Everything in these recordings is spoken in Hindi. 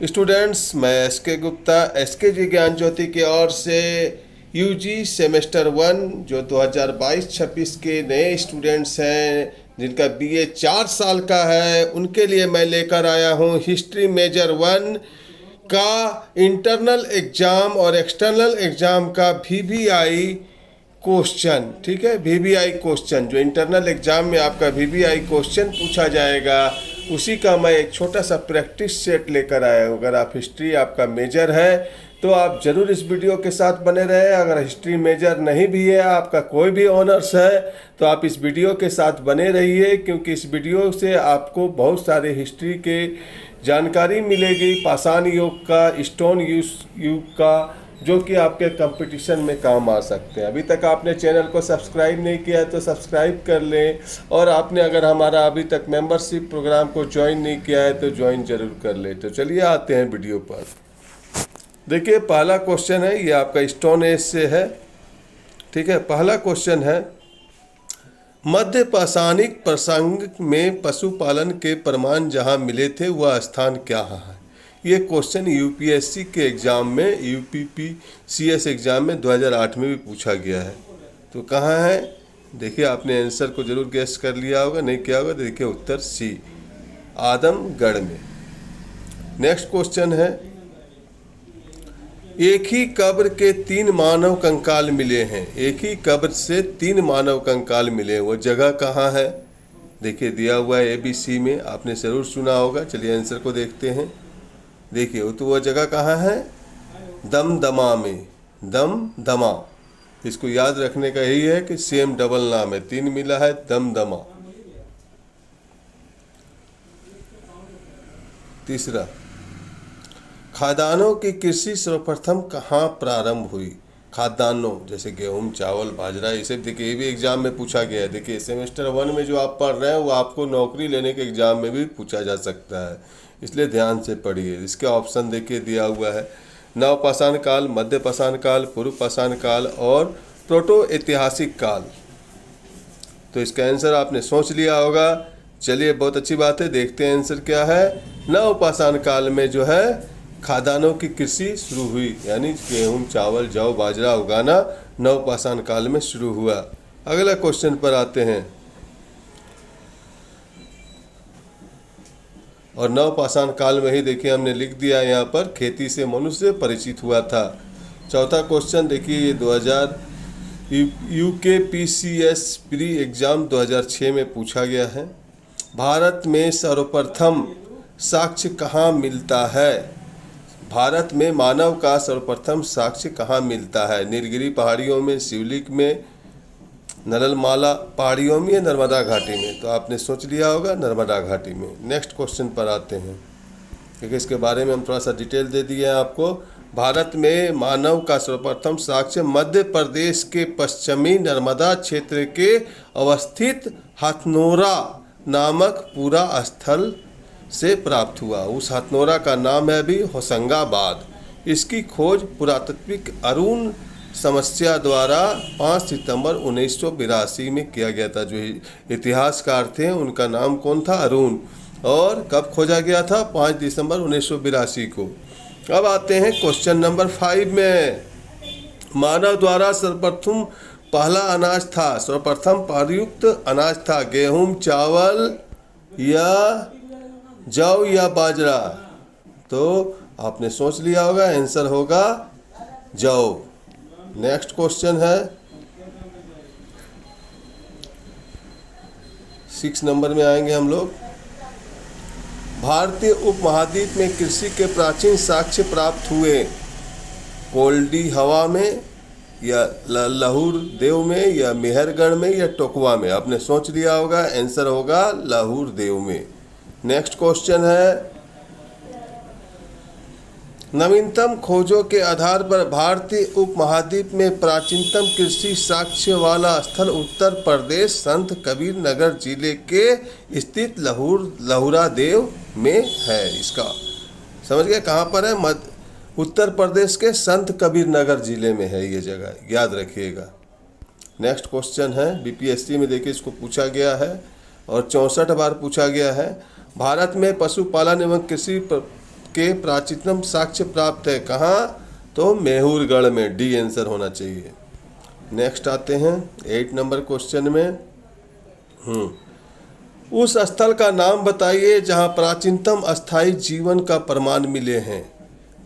स्टूडेंट्स, मैं एसके गुप्ता एसके जी ज्ञान ज्योति की ओर से यूजी सेमेस्टर 1 जो 2022-26 के नए स्टूडेंट्स हैं जिनका बीए 4 साल का है, उनके लिए मैं लेकर आया हूँ हिस्ट्री मेजर 1 का इंटरनल एग्ज़ाम और एक्सटर्नल एग्ज़ाम का वीवीआई क्वेश्चन। ठीक है, वीवीआई क्वेश्चन जो इंटरनल एग्ज़ाम में आपका वीवीआई क्वेश्चन पूछा जाएगा, उसी का मैं एक छोटा सा प्रैक्टिस सेट लेकर आया हूँ। अगर आप हिस्ट्री आपका मेजर है तो आप ज़रूर इस वीडियो के साथ बने रहें। अगर हिस्ट्री मेजर नहीं भी है, आपका कोई भी ऑनर्स है, तो आप इस वीडियो के साथ बने रहिए, क्योंकि इस वीडियो से आपको बहुत सारे हिस्ट्री के जानकारी मिलेगी, पाषाण युग का, स्टोन युग का, जो कि आपके कंपटीशन में काम आ सकते हैं। अभी तक आपने चैनल को सब्सक्राइब नहीं किया है तो सब्सक्राइब कर लें, और आपने अगर हमारा अभी तक मेंबरशिप प्रोग्राम को ज्वाइन नहीं किया है तो ज्वाइन जरूर कर लें। तो चलिए आते हैं वीडियो पर। देखिए, पहला क्वेश्चन है, ये आपका स्टोन एज से है। ठीक है, पहला क्वेश्चन है, मध्य पाषाणिक प्रसंग में पशुपालन के प्रमाण जहाँ मिले थे वह स्थान क्या है? ये क्वेश्चन यूपीएससी के एग्ज़ाम में, यूपीपीसीएस एग्ज़ाम में 2008 में भी पूछा गया है। तो कहाँ है? देखिए, आपने आंसर को जरूर गेस कर लिया होगा, नहीं किया होगा तो देखिए उत्तर सी, आदमगढ़ में। नेक्स्ट क्वेश्चन है, एक ही कब्र के 3 मानव कंकाल मिले हैं। एक ही कब्र से 3 मानव कंकाल मिले हैं, वो जगह कहाँ है? देखिए दिया हुआ है ABC में, आपने ज़रूर सुना होगा। चलिए आंसर को देखते हैं। देखिए तो वह जगह कहाँ है? दमदमा में, दमदमा। इसको याद रखने का यही है कि सेम डबल नाम है, 3 मिला है, दमदमा। तीसरा, खाद्यान्नों की कृषि सर्वप्रथम कहाँ प्रारंभ हुई? खाद्यान्नों जैसे गेहूं, चावल, बाजरा, ये सब देखिए ये भी एग्जाम में पूछा गया है। देखिए सेमेस्टर 1 में जो आप पढ़ रहे हैं वो आपको नौकरी लेने के एग्जाम में भी पूछा जा सकता है, इसलिए ध्यान से पढ़िए। इसके ऑप्शन देखिए दिया हुआ है, नव पाषाण काल, मध्य पाषाण काल, पूर्व पाषाण काल और प्रोटो ऐतिहासिक काल। तो इसका आंसर आपने सोच लिया होगा। चलिए बहुत अच्छी बात है, देखते हैं आंसर क्या है। नव पाषाण काल में जो है खाद्यान्नों की कृषि शुरू हुई, यानी गेहूं, चावल, जौ, बाजरा उगाना नव पाषाण काल में शुरू हुआ। अगला क्वेश्चन पर आते हैं, और नव पाषाण काल में ही देखिए हमने लिख दिया यहाँ पर, खेती से मनुष्य परिचित हुआ था। चौथा क्वेश्चन देखिए, ये 2000 यूकेपीसीएस प्री एग्जाम 2006 में पूछा गया है। भारत में सर्वप्रथम साक्ष्य कहाँ मिलता है? भारत में मानव का सर्वप्रथम साक्ष्य कहाँ मिलता है? नीलगिरी पहाड़ियों में, शिवलिक में, नलमाला पहाड़ियों में या नर्मदा घाटी में? तो आपने सोच लिया होगा नर्मदा घाटी में। नेक्स्ट क्वेश्चन पर आते हैं, क्योंकि इसके बारे में हम थोड़ा सा डिटेल दे दिए हैं आपको। भारत में मानव का सर्वप्रथम साक्ष्य मध्य प्रदेश के पश्चिमी नर्मदा क्षेत्र के अवस्थित हथनोरा नामक पूरा स्थल से प्राप्त हुआ। उस हथनोरा का नाम है अभी होशंगाबाद। इसकी खोज पुरातात्विक अरुण समस्या द्वारा 5 सितंबर 1982 में किया गया था। जो इतिहासकार थे उनका नाम कौन था? अरुण। और कब खोजा गया था? 5 दिसंबर 1982 को। अब आते हैं क्वेश्चन नंबर 5 में, मानव द्वारा सर्वप्रथम पहला अनाज था, सर्वप्रथम प्रयुक्त अनाज था, गेहूं, चावल या जौ या बाजरा? तो आपने सोच लिया होगा, आंसर होगा जौ। नेक्स्ट क्वेश्चन है 6 नंबर में आएंगे हम लोग। भारतीय उपमहाद्वीप में कृषि के प्राचीन साक्ष्य प्राप्त हुए, कोल्डी हवा में या लाहौर देव में या मेहरगढ़ में या टोकवा में? आपने सोच लिया होगा, आंसर होगा लाहौर देव में। नेक्स्ट क्वेश्चन है, नवीनतम खोजों के आधार पर भारतीय उपमहाद्वीप में प्राचीनतम कृषि साक्ष्य वाला स्थल उत्तर प्रदेश संत कबीर नगर जिले के स्थित लहुरा देव में है। इसका समझ गए कहाँ पर है? उत्तर प्रदेश के संत कबीर नगर जिले में है ये जगह, याद रखिएगा। नेक्स्ट क्वेश्चन है, बीपीएससी में देखिए इसको पूछा गया है और 64 बार पूछा गया है। भारत में पशुपालन एवं कृषि के प्राचीनतम साक्ष्य प्राप्त है। कहाँ? तो मैहूरगढ़ में। डी आंसर होना चाहिए। नेक्स्ट आते हैं 8 नंबर क्वेश्चन में। उस स्थल का नाम बताइए जहाँ प्राचीनतम अस्थायी जीवन का प्रमाण मिले हैं।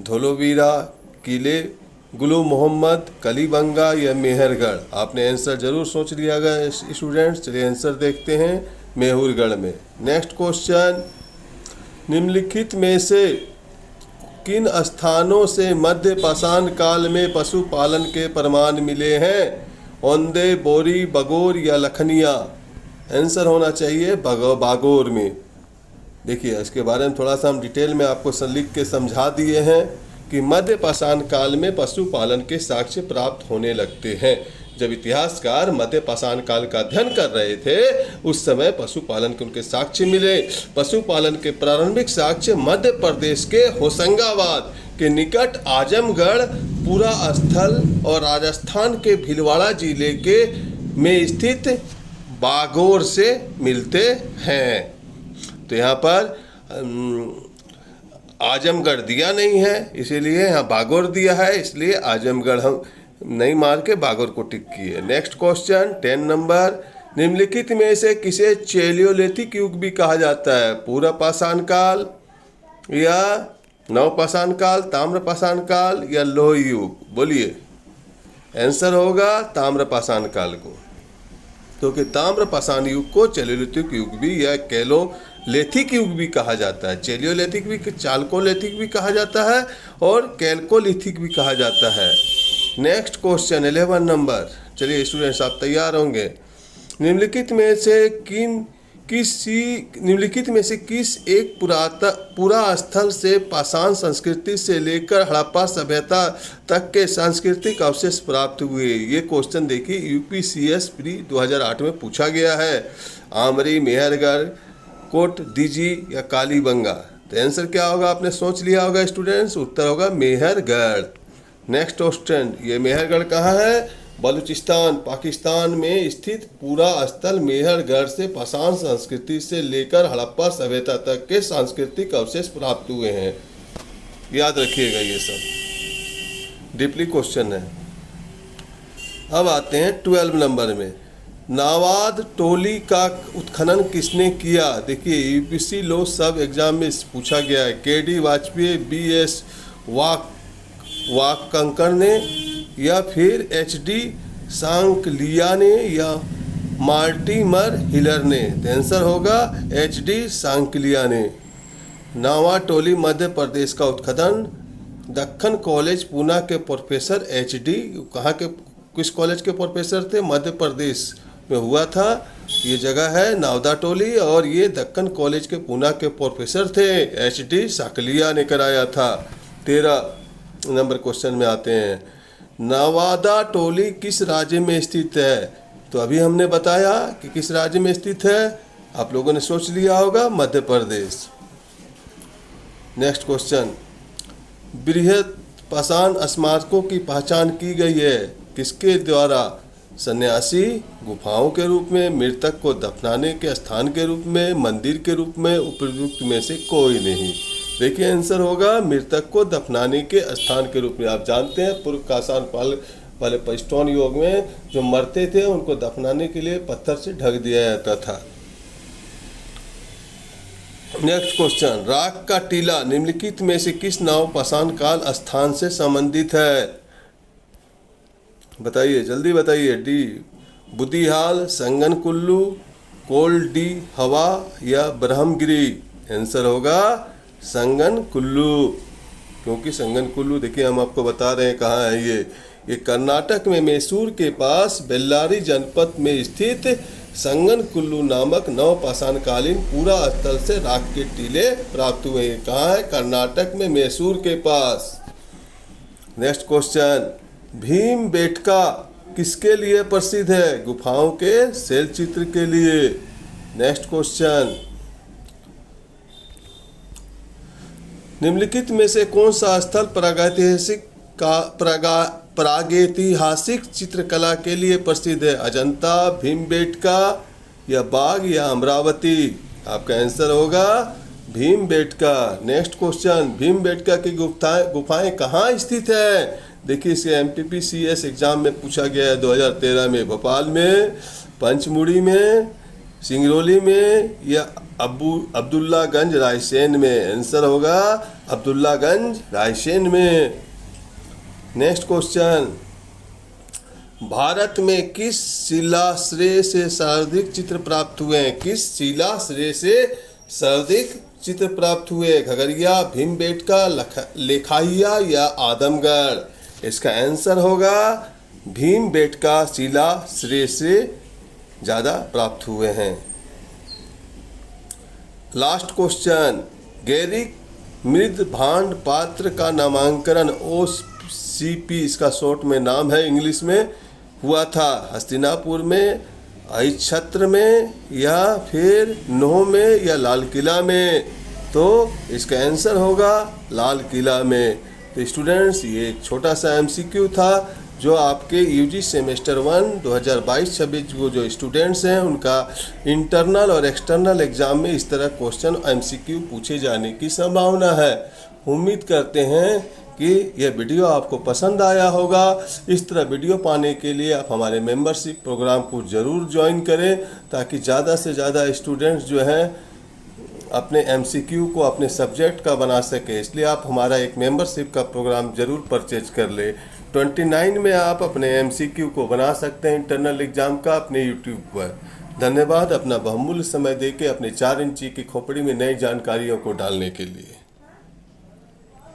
धोलावीरा, किले, गुलू मोहम्मद, कलीबंगा या मेहरगढ़। आपने आंसर जरूर सोच लिया होगा स्टूडेंट्स। चलिए आंसर देखते हैं, मैहूरगढ़ में। नेक्स्ट क्वेश्चन, निम्नलिखित में से किन स्थानों से मध्य पाषाण काल में पशुपालन के प्रमाण मिले हैं? औंधे, बोरी, बगोर या लखनिया। आंसर होना चाहिए बागोर में। देखिए इसके बारे में थोड़ा सा हम डिटेल में आपको लिख के समझा दिए हैं कि मध्य पाषाण काल में पशुपालन के साक्ष्य प्राप्त होने लगते हैं। जब इतिहासकार मध्य पाषाण काल का अध्ययन कर रहे थे उस समय पशुपालन के उनके साक्ष्य मिले। पशुपालन के प्रारंभिक साक्ष्य मध्य प्रदेश के होशंगाबाद के निकट आजमगढ़ पूरा स्थल और राजस्थान के भीलवाड़ा जिले के में स्थित बागोर से मिलते हैं। तो यहाँ पर आजमगढ़ दिया नहीं है, इसीलिए यहाँ बागोर दिया है, इसलिए आजमगढ़ हम नहीं मार के बागोर को टिक किए। नेक्स्ट क्वेश्चन 10 नंबर, निम्नलिखित में से किसे चैलियोलिथिक युग भी कहा जाता है? पूरा पाषाण काल या नव पाषाण काल, ताम्र पाषाण काल या लोह युग? बोलिए। आंसर होगा ताम्र पाषाण काल को, क्योंकि ताम्र पाषाण युग को चैलियोलिथिक युग भी या कैलोलिथिक युग भी कहा जाता है। चैलियोलिथिक भी, चालकोलिथिक भी कहा जाता है और कैलकोलिथिक भी कहा जाता है। Next question 11 number. चलिए स्टूडेंट्स आप तैयार होंगे। निम्नलिखित में से किस एक पूरा स्थल से पाषाण संस्कृति से लेकर हड़प्पा सभ्यता तक के सांस्कृतिक अवशेष प्राप्त हुए? ये क्वेश्चन देखिए यूपीसीएस प्री 2008 में पूछा गया है। आमरी, मेहरगढ़, कोट दीजी या कालीबंगा? तो आंसर क्या होगा? आपने सोच लिया होगा स्टूडेंट्स। उत्तर होगा मेहरगढ़। नेक्स्ट क्वेश्चन, ये मेहरगढ़ कहाँ है? बलूचिस्तान पाकिस्तान में स्थित पूरा स्थल मेहरगढ़ से पाषाण संस्कृति से लेकर हड़प्पा सभ्यता तक के सांस्कृतिक अवशेष प्राप्त हुए हैं। याद रखिएगा ये सब डीपली क्वेश्चन है। अब आते हैं 12 नंबर में। नावाद टोली का उत्खनन किसने किया? देखिए यूपीसी लो सब एग्जाम में पूछा गया है। केडी वाजपेयी, बीएस वाकंकर ने या फिर एचडी सांकलिया ने या मार्टिमर हिलर ने? आंसर होगा एचडी सांकलिया ने। नावा टोली मध्य प्रदेश का उत्खनन दक्कन कॉलेज पूना के प्रोफेसर एचडी, कहाँ के किस कॉलेज के प्रोफेसर थे? मध्य प्रदेश में हुआ था। ये जगह है नावदा टोली और ये दक्कन कॉलेज के पूना के प्रोफेसर थे एचडी सांकलिया ने कराया था। 13 नंबर क्वेश्चन में आते हैं। नवादा टोली किस राज्य में स्थित है? तो अभी हमने बताया कि किस राज्य में स्थित है, आप लोगों ने सोच लिया होगा मध्य प्रदेश। नेक्स्ट क्वेश्चन, बृहद पाषाण स्मारकों की पहचान की गई है किसके द्वारा? सन्यासी, गुफाओं के रूप में, मृतक को दफनाने के स्थान के रूप में, मंदिर के रूप में, उपयुक्त में से कोई नहीं। देखिए आंसर होगा मृतक को दफनाने के स्थान के रूप में। आप जानते हैं पूर्व पाषाण पहले स्टोन युग में जो मरते थे उनको दफनाने के लिए पत्थर से ढक दिया जाता था। नेक्स्ट क्वेश्चन, राख का टीला निम्नलिखित में से किस नव पाषाण काल स्थान से संबंधित है? बताइए जल्दी बताइए। डी बुद्धिहाल, संगन कुल्लू, कोल डी हवा या ब्रह्मगिरी? आंसर होगा संगन कुल्लू, क्योंकि संगन कुल्लू देखिए हम आपको बता रहे हैं कहाँ है ये कर्नाटक में मैसूर के पास बेल्लारी जनपद में स्थित संगन कुल्लू नामक नव पाषाणकालीन पूरा स्थल से राख के टीले प्राप्त हुए हैं। कहाँ है? कर्नाटक में मैसूर के पास। नेक्स्ट क्वेश्चन, भीमबेटका किसके लिए प्रसिद्ध है? गुफाओं के शैल चित्र के लिए। नेक्स्ट क्वेश्चन, निम्नलिखित में से कौन सा स्थल प्रागैतिहासिक चित्रकला के लिए प्रसिद्ध है? अजंता, भीमबेटका या बाग या अमरावती? आपका आंसर होगा भीमबेटका। नेक्स्ट क्वेश्चन, भीमबेटका की गुफाएं कहाँ स्थित है? देखिए इसे MPPCS एग्जाम में पूछा गया है 2013 में। भोपाल में, पंचमुड़ी में, सिंगरौली में या अब्दुल्लागंज रायसेन में? आंसर होगा अब्दुल्लागंज रायसेन में। नेक्स्ट क्वेश्चन, भारत में किस शिलाश्रय से सर्वाधिक चित्र प्राप्त हुए हैं? किस शिलाश्रय से सर्वाधिक चित्र प्राप्त हुए? खगड़िया, भीमबेटका, लेखाइया या आदमगढ़? इसका आंसर होगा भीमबेटका शिलाश्रय से ज़्यादा प्राप्त हुए हैं। लास्ट क्वेश्चन, गैरिक मृदभांड पात्र का नामांकन OCP, इसका शॉर्ट में नाम है, इंग्लिश में हुआ था हस्तिनापुर में, अहिच्छत्र में या फिर नोह में या लाल किला में? तो इसका आंसर होगा लाल किला में। तो स्टूडेंट्स, ये एक छोटा सा MCQ था जो आपके UG सेमेस्टर 1 2022-26 को जो स्टूडेंट्स हैं उनका इंटरनल और एक्सटर्नल एग्जाम में इस तरह क्वेश्चन MCQ पूछे जाने की संभावना है। उम्मीद करते हैं कि यह वीडियो आपको पसंद आया होगा। इस तरह वीडियो पाने के लिए आप हमारे मेंबरशिप प्रोग्राम को ज़रूर ज्वाइन करें ताकि ज़्यादा से ज़्यादा स्टूडेंट्स जो हैं अपने MCQ को अपने सब्जेक्ट का बना सके। इसलिए आप हमारा एक मेंबरशिप का प्रोग्राम ज़रूर परचेज कर ले। 29 में आप अपने MCQ को बना सकते हैं इंटरनल एग्जाम का अपने YouTube पर। धन्यवाद अपना बहुमूल्य समय देके अपने 4 इंची की खोपड़ी में नई जानकारियों को डालने के लिए।